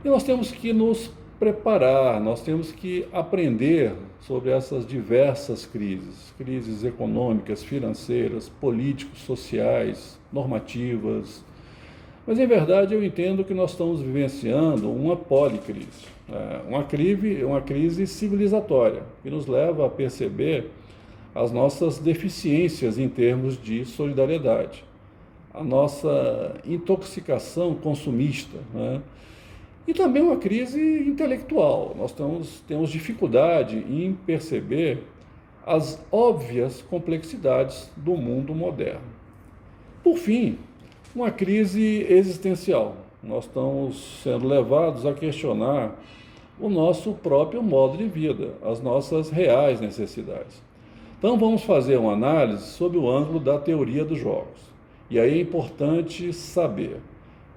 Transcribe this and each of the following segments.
E nós temos que nos preparar, nós temos que aprender sobre essas diversas crises, crises econômicas, financeiras, políticos, sociais, normativas. Mas, em verdade, eu entendo que nós estamos vivenciando uma policrise, uma crise civilizatória, que nos leva a perceber as nossas deficiências em termos de solidariedade, a nossa intoxicação consumista, né? E também uma crise intelectual. Nós temos dificuldade em perceber as óbvias complexidades do mundo moderno. Por fim, uma crise existencial. Nós estamos sendo levados a questionar o nosso próprio modo de vida, as nossas reais necessidades. Então vamos fazer uma análise sob o ângulo da teoria dos jogos. E aí é importante saber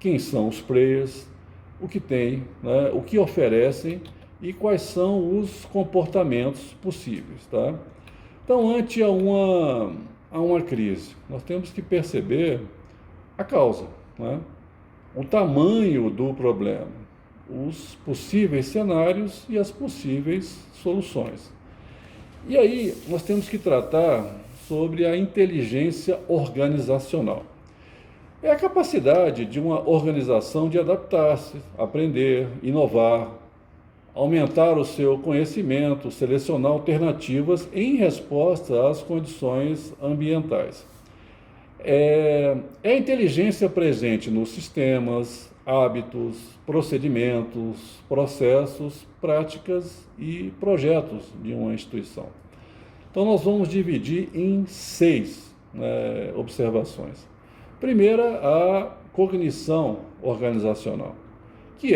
quem são os players, o que têm, né, o que oferecem e quais são os comportamentos possíveis. Tá? Então, ante a uma crise, nós temos que perceber a causa, né, o tamanho do problema, os possíveis cenários e as possíveis soluções. E aí nós temos que tratar sobre a inteligência organizacional. É a capacidade de uma organização de adaptar-se, aprender, inovar, aumentar o seu conhecimento, selecionar alternativas em resposta às condições ambientais. É a inteligência presente nos sistemas, hábitos, procedimentos, processos, práticas e projetos de uma instituição. Então, nós vamos dividir em 6 observações. Primeira, a cognição organizacional, que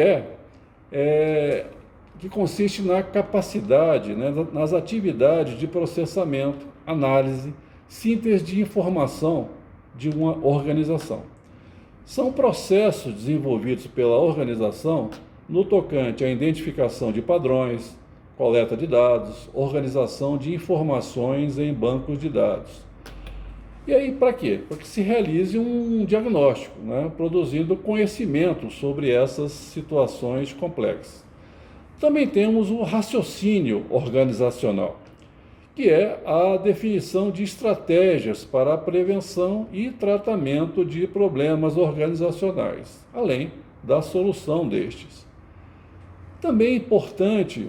consiste na capacidade, nas atividades de processamento, análise, síntese de informação de uma organização. São processos desenvolvidos pela organização no tocante à identificação de padrões, coleta de dados, organização de informações em bancos de dados. E aí, para quê? Para que se realize um diagnóstico, produzindo conhecimento sobre essas situações complexas. Também temos o raciocínio organizacional, que é a definição de estratégias para a prevenção e tratamento de problemas organizacionais, além da solução destes. Também é importante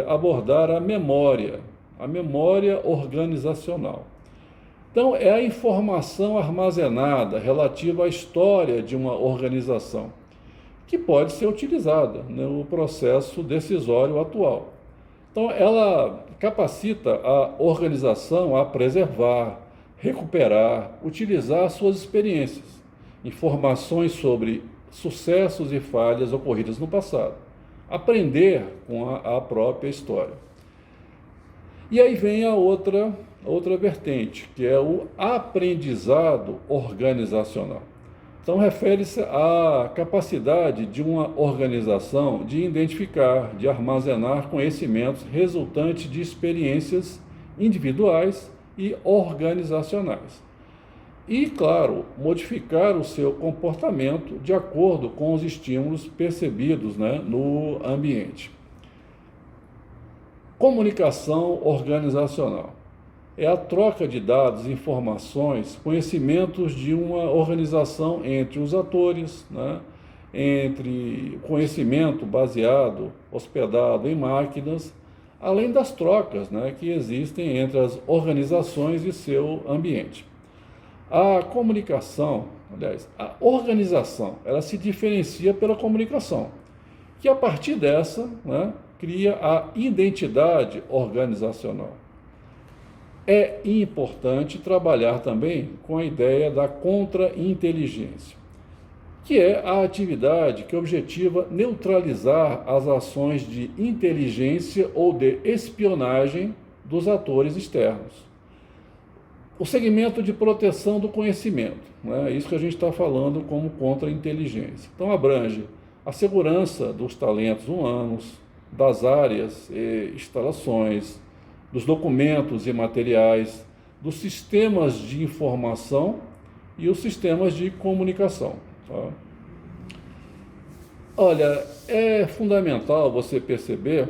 abordar a memória organizacional. Então, é a informação armazenada relativa à história de uma organização, que pode ser utilizada no processo decisório atual. Então, ela capacita a organização a preservar, recuperar, utilizar suas experiências, informações sobre sucessos e falhas ocorridas no passado, aprender com a própria história. E aí vem a outra vertente, que é o aprendizado organizacional. Então, refere-se à capacidade de uma organização de identificar, de armazenar conhecimentos resultantes de experiências individuais e organizacionais. E, claro, modificar o seu comportamento de acordo com os estímulos percebidos no ambiente. Comunicação organizacional é a troca de dados, informações, conhecimentos de uma organização entre os atores, entre conhecimento hospedado em máquinas, além das trocas que existem entre as organizações e seu ambiente. A comunicação, a organização, ela se diferencia pela comunicação, que a partir dessa cria a identidade organizacional. É importante trabalhar também com a ideia da contra-inteligência, que é a atividade que objetiva neutralizar as ações de inteligência ou de espionagem dos atores externos. O segmento de proteção do conhecimento, isso que a gente está falando como contra-inteligência. Então, abrange a segurança dos talentos humanos, das áreas e instalações, dos documentos e materiais, dos sistemas de informação e os sistemas de comunicação. Tá? Olha, é fundamental você perceber,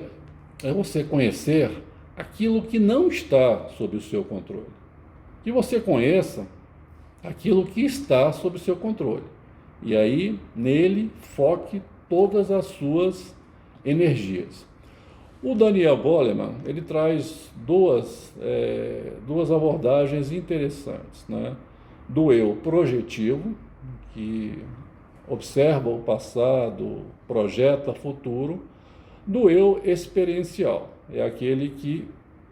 é você conhecer aquilo que não está sob o seu controle. Que você conheça aquilo que está sob o seu controle. E aí, nele, foque todas as suas energias. O Daniel Goleman, ele traz duas abordagens interessantes, né? Do eu projetivo, que observa o passado, projeta o futuro, do eu experiencial, é aquele que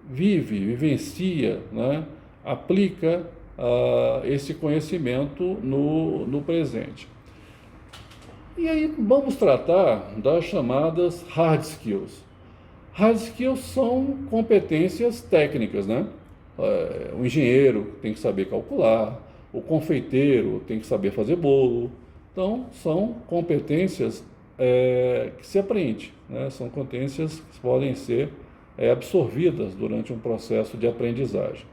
vivencia, né? Aplica esse conhecimento no presente. E aí vamos tratar das chamadas hard skills. Hard skills são competências técnicas, né? O engenheiro tem que saber calcular, o confeiteiro tem que saber fazer bolo. Então, são competências que se aprende, né? São competências que podem ser absorvidas durante um processo de aprendizagem.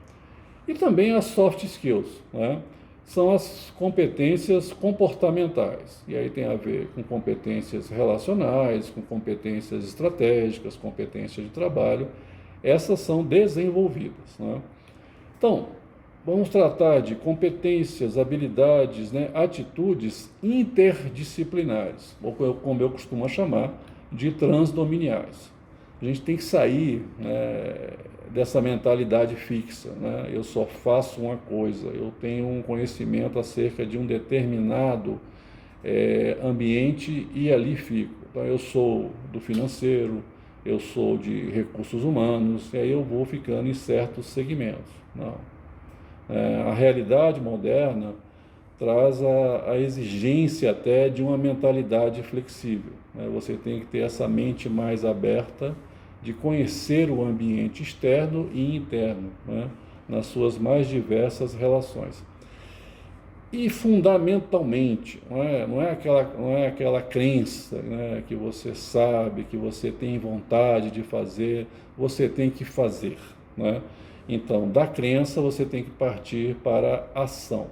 E também as soft skills, né? São as competências comportamentais. E aí tem a ver com competências relacionais, com competências estratégicas, competências de trabalho. Essas são desenvolvidas, né? Então, vamos tratar de competências, habilidades, né, atitudes interdisciplinares, ou como eu costumo chamar, de transdominiais. A gente tem que sair, né, dessa mentalidade fixa, né? Eu só faço uma coisa, eu tenho um conhecimento acerca de um determinado ambiente e ali fico. Então, eu sou do financeiro, eu sou de recursos humanos, e aí eu vou ficando em certos segmentos. Não. A realidade moderna traz a exigência até de uma mentalidade flexível, né? Você tem que ter essa mente mais aberta de conhecer o ambiente externo e interno, né? Nas suas mais diversas relações. E fundamentalmente, não é aquela crença, né, que você sabe, que você tem vontade de fazer, você tem que fazer, né? Então, da crença você tem que partir para a ação.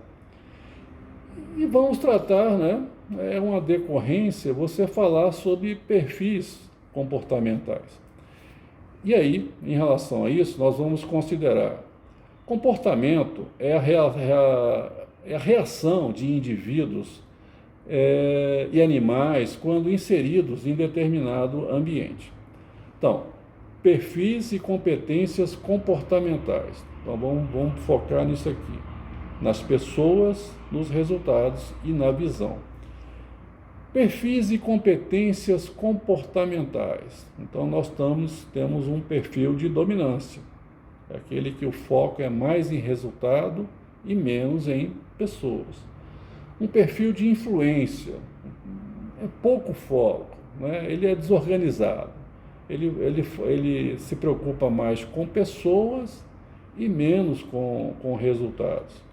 E vamos tratar, né? É uma decorrência você falar sobre perfis comportamentais. E aí, em relação a isso, nós vamos considerar comportamento é a reação de indivíduos e animais quando inseridos em determinado ambiente. Então, perfis e competências comportamentais. Então, vamos focar nisso aqui. Nas pessoas, nos resultados e na visão. Perfis e competências comportamentais. Então, nós temos um perfil de dominância. É aquele que o foco é mais em resultado e menos em pessoas. Um perfil de influência. É pouco foco, né? Ele é desorganizado. Ele se preocupa mais com pessoas e menos com resultados.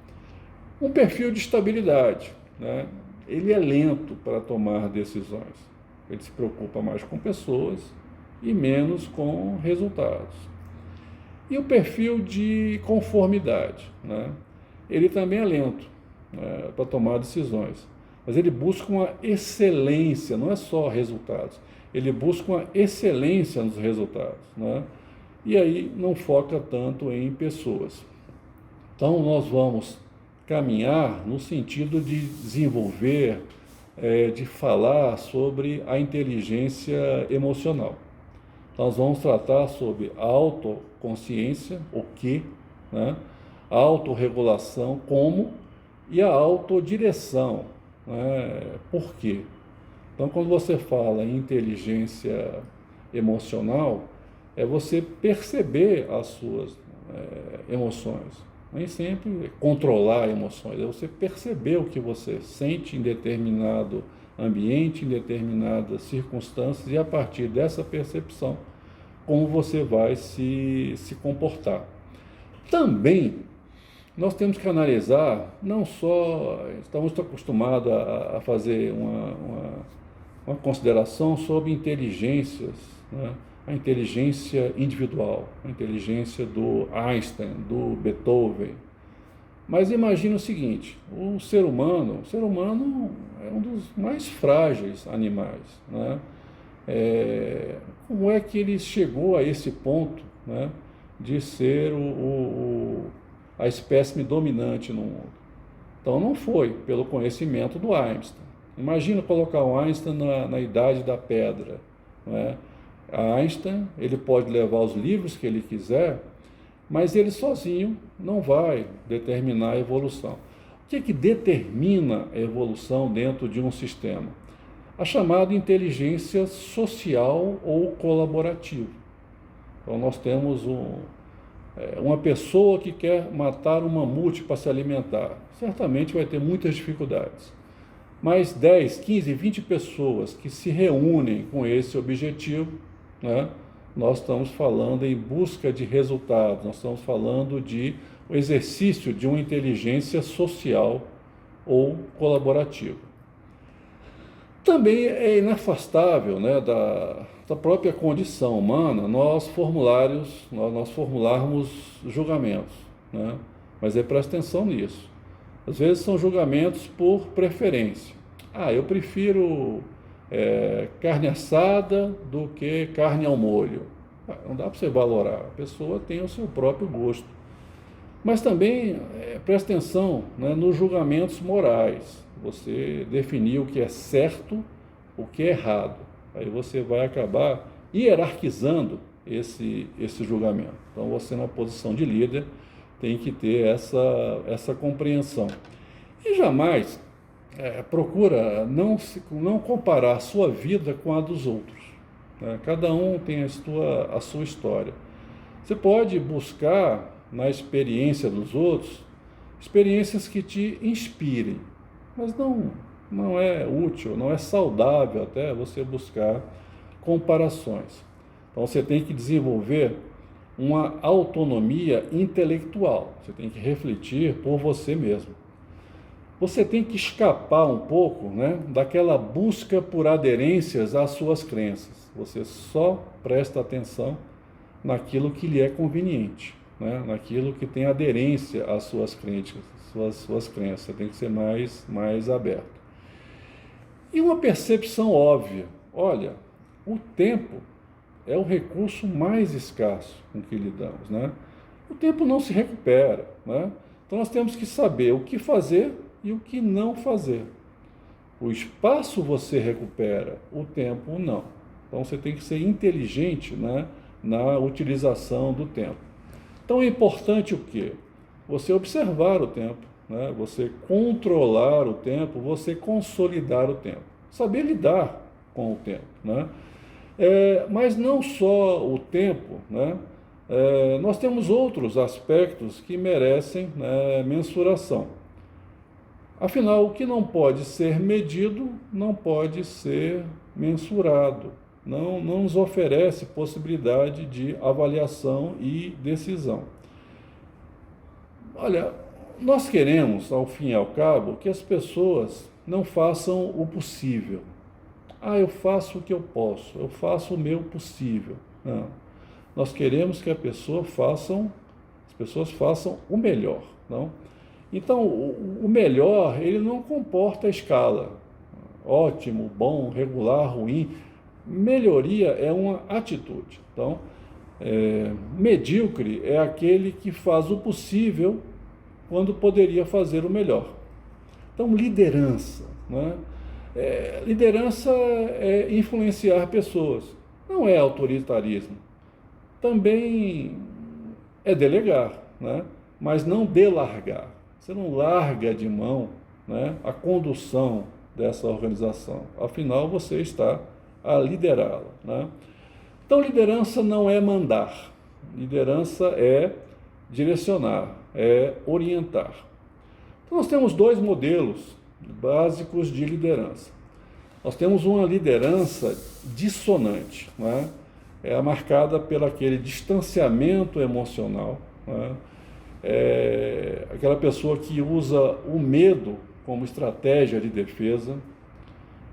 Um perfil de estabilidade, né? Ele é lento para tomar decisões. Ele se preocupa mais com pessoas e menos com resultados. E o perfil de conformidade, né? Ele também é lento, né, para tomar decisões, mas ele busca uma excelência, não é só resultados, ele busca uma excelência nos resultados, né? E aí não foca tanto em pessoas. Então nós vamos caminhar no sentido de desenvolver, de falar sobre a inteligência emocional. Nós vamos tratar sobre a autoconsciência, o que, né? A autorregulação, como, e a autodireção, né? Por quê? Então, quando você fala em inteligência emocional, é você perceber as suas emoções. Nem sempre controlar emoções, é você perceber o que você sente em determinado ambiente, em determinadas circunstâncias, e a partir dessa percepção, como você vai se comportar. Também, nós temos que analisar, não só, estamos acostumados a fazer uma consideração sobre inteligências, né? A inteligência individual, a inteligência do Einstein, do Beethoven. Mas imagine o seguinte, o ser humano é um dos mais frágeis animais, né? Como é que ele chegou a esse ponto, né, de ser a espécime dominante no mundo? Então não foi pelo conhecimento do Einstein. Imagina colocar o Einstein na idade da pedra, né? Einstein, ele pode levar os livros que ele quiser, mas ele sozinho não vai determinar a evolução. O que determina a evolução dentro de um sistema? A chamada inteligência social ou colaborativa. Então nós temos uma pessoa que quer matar um mamute para se alimentar. Certamente vai ter muitas dificuldades. Mas 10, 15, 20 pessoas que se reúnem com esse objetivo, né, nós estamos falando em busca de resultados, nós estamos falando de o exercício de uma inteligência social ou colaborativa. Também é inafastável, né, da própria condição humana nós formularmos julgamentos, né? Mas presta atenção nisso. Às vezes são julgamentos por preferência. Eu prefiro carne assada do que carne ao molho. Não dá para você valorar, a pessoa tem o seu próprio gosto. Mas também presta atenção, né, nos julgamentos morais. Você definir o que é certo, o que é errado. Aí você vai acabar hierarquizando esse julgamento. Então você, na posição de líder, tem que ter essa compreensão. E jamais procura não comparar a sua vida com a dos outros, né? Cada um tem a sua história. Você pode buscar na experiência dos outros experiências que te inspirem, mas não é útil, não é saudável até você buscar comparações. Então você tem que desenvolver uma autonomia intelectual, você tem que refletir por você mesmo. Você tem que escapar um pouco, né, daquela busca por aderências às suas crenças. Você só presta atenção naquilo que lhe é conveniente, né, naquilo que tem aderência às suas crenças, suas crenças. Você tem que ser mais aberto. E uma percepção óbvia: olha, o tempo é o recurso mais escasso com que lidamos, né? O tempo não se recupera, né? Então nós temos que saber o que fazer e o que não fazer. O espaço você recupera, o tempo não. Então você tem que ser inteligente, né, na utilização do tempo. Então é importante o quê? Você observar o tempo, né? Você controlar o tempo, você consolidar o tempo. Saber lidar com o tempo, né? Mas não só o tempo, né? Nós temos outros aspectos que merecem, né, mensuração. Afinal, o que não pode ser medido não pode ser mensurado. Não nos oferece possibilidade de avaliação e decisão. Olha, nós queremos, ao fim e ao cabo, que as pessoas não façam o possível. Eu faço o que eu posso, eu faço o meu possível. Não. Nós queremos que as pessoas façam o melhor. Não? Então, o melhor, ele não comporta a escala. Ótimo, bom, regular, ruim. Melhoria é uma atitude. Então, medíocre é aquele que faz o possível quando poderia fazer o melhor. Então, liderança, né? Liderança é influenciar pessoas, não é autoritarismo. Também é delegar, né? Mas não delargar. Você não larga de mão, né, a condução dessa organização. Afinal, você está a liderá-la, né? Então, liderança não é mandar. Liderança é direcionar, é orientar. Então, nós temos dois modelos básicos de liderança. Nós temos uma liderança dissonante, né? Marcada pelo aquele distanciamento emocional, né? Aquela pessoa que usa o medo como estratégia de defesa.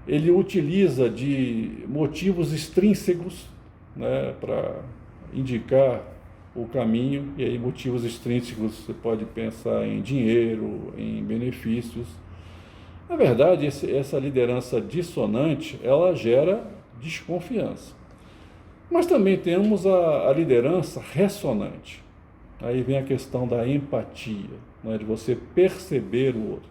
Ele utiliza de motivos extrínsecos, né, para indicar o caminho, e aí motivos extrínsecos você pode pensar em dinheiro, em benefícios. Na verdade, essa liderança dissonante, ela gera desconfiança. Mas também temos a liderança ressonante. Aí vem a questão da empatia, né, de você perceber o outro.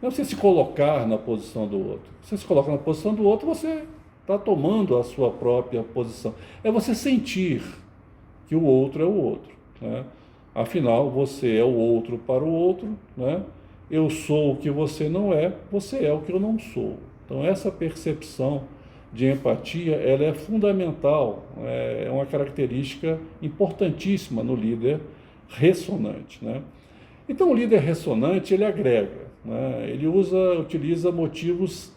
Não é você se colocar na posição do outro. Se você se coloca na posição do outro, você está tomando a sua própria posição. É você sentir que o outro é o outro, né? Afinal, você é o outro para o outro, né? Eu sou o que você não é, você é o que eu não sou. Então, essa percepção de empatia, ela é fundamental, é uma característica importantíssima no líder ressonante, né? Então, o líder ressonante, ele agrega, né? Ele utiliza motivos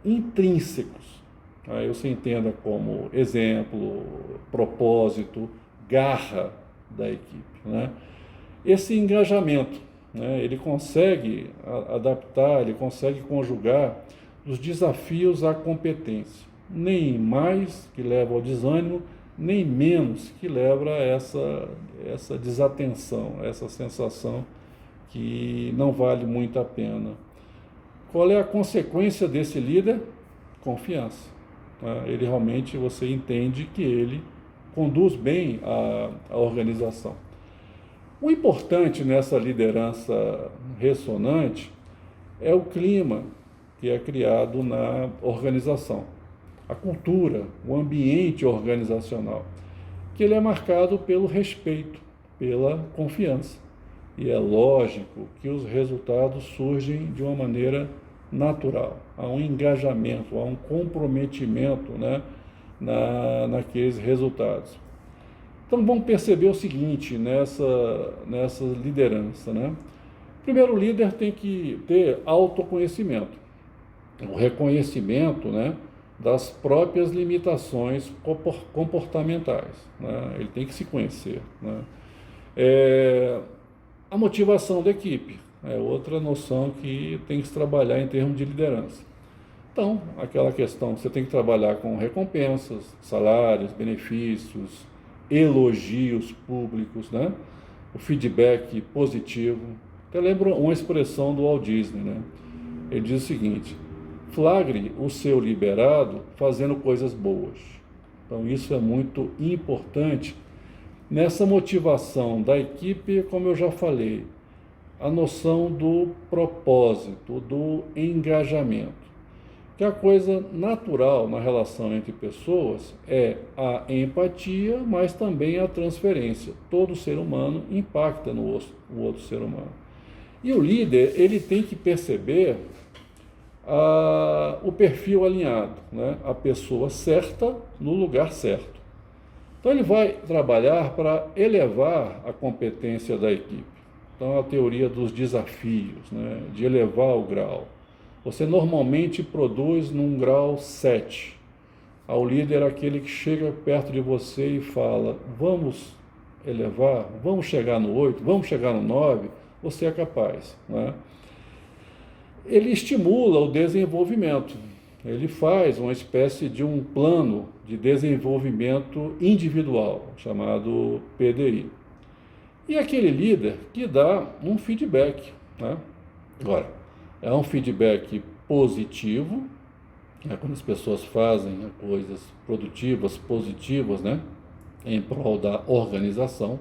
intrínsecos. Aí você entenda como exemplo, propósito, garra da equipe, né? Esse engajamento, né? Ele consegue adaptar, ele consegue conjugar os desafios à competência, nem mais que leva ao desânimo, nem menos que leva a essa desatenção, essa sensação que não vale muito a pena. Qual é a consequência desse líder? Confiança. Tá? Ele realmente, você entende que ele conduz bem a organização. O importante nessa liderança ressonante é o clima que é criado na organização, a cultura, o ambiente organizacional, que ele é marcado pelo respeito, pela confiança. E é lógico que os resultados surgem de uma maneira natural, há um engajamento, há um comprometimento, né, naqueles resultados. Então vamos perceber o seguinte nessa liderança, né? Primeiro, o líder tem que ter autoconhecimento, o reconhecimento, né, das próprias limitações comportamentais, né? Ele tem que se conhecer, né? A motivação da equipe é outra noção que tem que se trabalhar em termos de liderança. Então, aquela questão, você tem que trabalhar com recompensas, salários, benefícios, elogios públicos, né? O feedback positivo. Até lembro uma expressão do Walt Disney, né? Ele diz o seguinte: flagre o seu liderado fazendo coisas boas. Então, isso é muito importante nessa motivação da equipe, como eu já falei, a noção do propósito, do engajamento. Que a coisa natural na relação entre pessoas é a empatia, mas também a transferência. Todo ser humano impacta no outro ser humano. E o líder, ele tem que perceber o perfil alinhado, né? A pessoa certa no lugar certo. Então ele vai trabalhar para elevar a competência da equipe. Então a teoria dos desafios, né? De elevar o grau. Você normalmente produz num grau 7. Ao líder, aquele que chega perto de você e fala: vamos elevar, vamos chegar no 8, vamos chegar no 9, você é capaz, né? Ele estimula o desenvolvimento. Ele faz uma espécie de um plano de desenvolvimento individual, chamado PDI. E aquele líder que dá um feedback, né? Agora, é um feedback positivo, né, quando as pessoas fazem coisas produtivas, positivas, né, em prol da organização.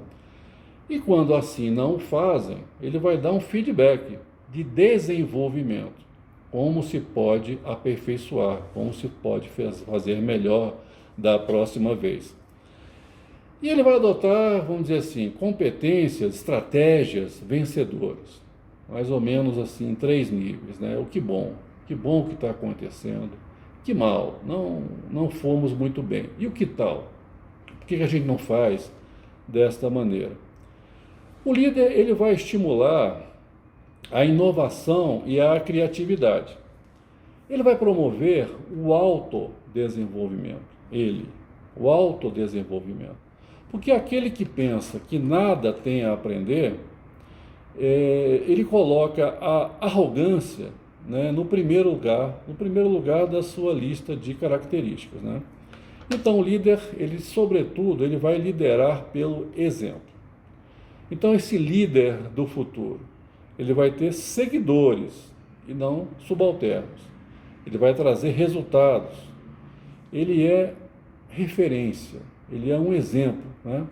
E quando assim não fazem, ele vai dar um feedback de desenvolvimento. Como se pode aperfeiçoar, como se pode fazer melhor da próxima vez. E ele vai adotar, vamos dizer assim, competências, estratégias vencedoras. Mais ou menos assim, em 3 níveis, né? O que bom que está acontecendo, que mal, não fomos muito bem. E o que tal? Por que a gente não faz desta maneira? O líder, ele vai estimular a inovação e a criatividade. Ele vai promover o autodesenvolvimento. O autodesenvolvimento. Porque aquele que pensa que nada tem a aprender, ele coloca a arrogância, né, no primeiro lugar da sua lista de características, né? Então o líder, ele sobretudo, ele vai liderar pelo exemplo. Então esse líder do futuro, ele vai ter seguidores e não subalternos. Ele vai trazer resultados. Ele é referência, ele é um exemplo, né?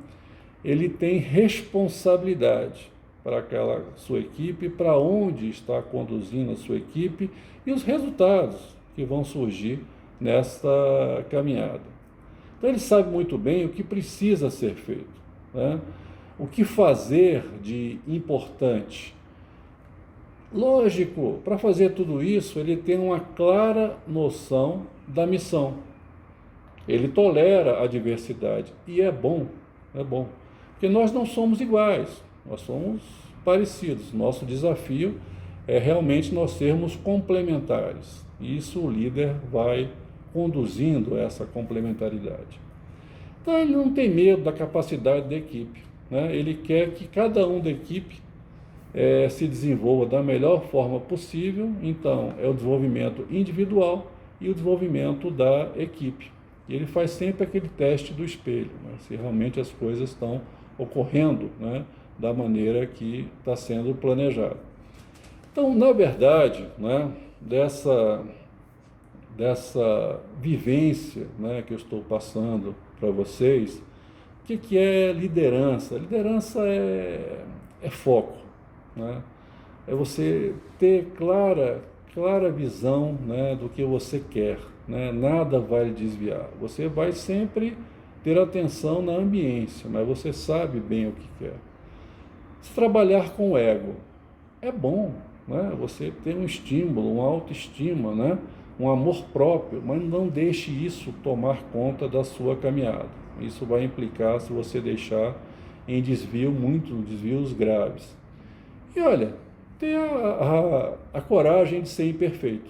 Ele tem responsabilidade para aquela sua equipe, para onde está conduzindo a sua equipe e os resultados que vão surgir nesta caminhada. Então ele sabe muito bem o que precisa ser feito, né? O que fazer de importante. Lógico, para fazer tudo isso, ele tem uma clara noção da missão. Ele tolera a diversidade e é bom, porque nós não somos iguais, nós somos parecidos. Nosso desafio é realmente nós sermos complementares. Isso o líder vai conduzindo essa complementaridade. Então ele não tem medo da capacidade da equipe, né? Ele quer que cada um da equipe se desenvolva da melhor forma possível. Então é o desenvolvimento individual e o desenvolvimento da equipe. E ele faz sempre aquele teste do espelho, né? Se realmente as coisas estão ocorrendo, né, da maneira que está sendo planejado. Então, na verdade, né, dessa vivência, né, que eu estou passando para vocês, o que é liderança? Liderança é foco, né? É você ter clara visão, né, do que você quer, né? Nada vai lhe desviar. Você vai sempre ter atenção na ambiência, mas você sabe bem o que quer. Se trabalhar com o ego é bom, né? Você tem um estímulo, uma autoestima, né? Um amor próprio, mas não deixe isso tomar conta da sua caminhada. Isso vai implicar, se você deixar, em desvios graves. E olha, ter a coragem de ser imperfeito.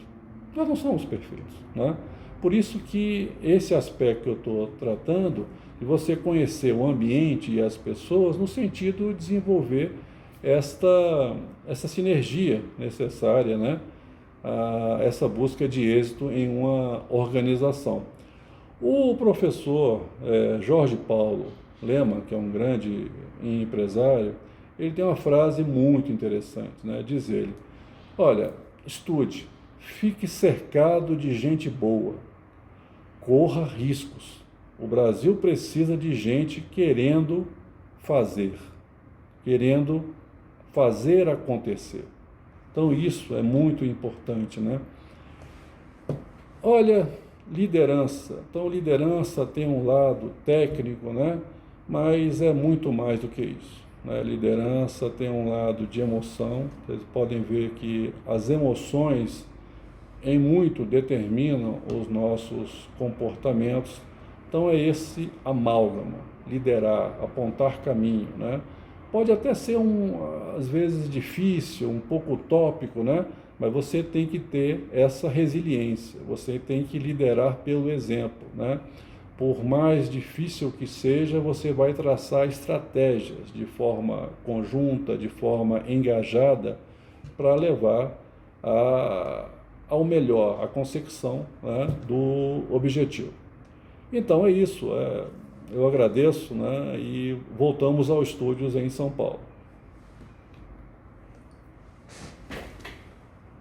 Nós não somos perfeitos, né? Por isso que esse aspecto que eu estou tratando, de você conhecer o ambiente e as pessoas, no sentido de desenvolver essa sinergia necessária, né? Essa busca de êxito em uma organização. O professor Jorge Paulo Lemann, que é um grande empresário, ele tem uma frase muito interessante, né? Diz ele: olha, estude, fique cercado de gente boa, corra riscos. O Brasil precisa de gente querendo fazer acontecer. Então isso é muito importante, né? Olha, liderança. Então liderança tem um lado técnico, né? Mas é muito mais do que isso, né? Liderança tem um lado de emoção. Vocês podem ver que as emoções em muito determinam os nossos comportamentos. Então é esse amálgama, liderar, apontar caminho, né? Pode até ser às vezes difícil, um pouco utópico, né? Mas você tem que ter essa resiliência, você tem que liderar pelo exemplo, né? Por mais difícil que seja, você vai traçar estratégias de forma conjunta, de forma engajada, para levar ao melhor, a consecução, né, do objetivo. Então é isso, eu agradeço, né, e voltamos aos estúdios em São Paulo.